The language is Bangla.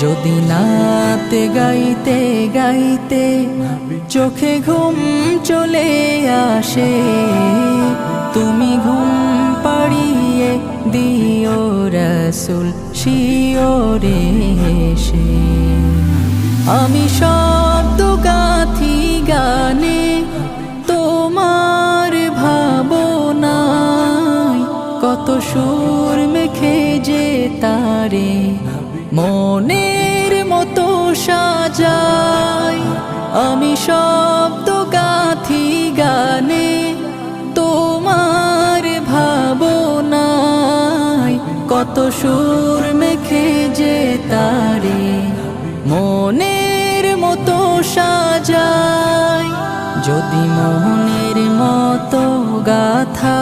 যদি নাতে গাইতে গাইতে চোখে ঘুম চলে আসে, তুমি ঘুম পাড়িয়ে দিও রাসূল শিওরে এসে। আমি শব্দ গাথি গানে তোমার ভাবনায়, কত সুর মেখে যে তারে মনের মতো সাজাই। আমি শব্দ গাথি গানে তোমার ভাবনায়, কত সুর মেখে যে তারে মনের মতো সাজাই। যদি মনের মতো গাথা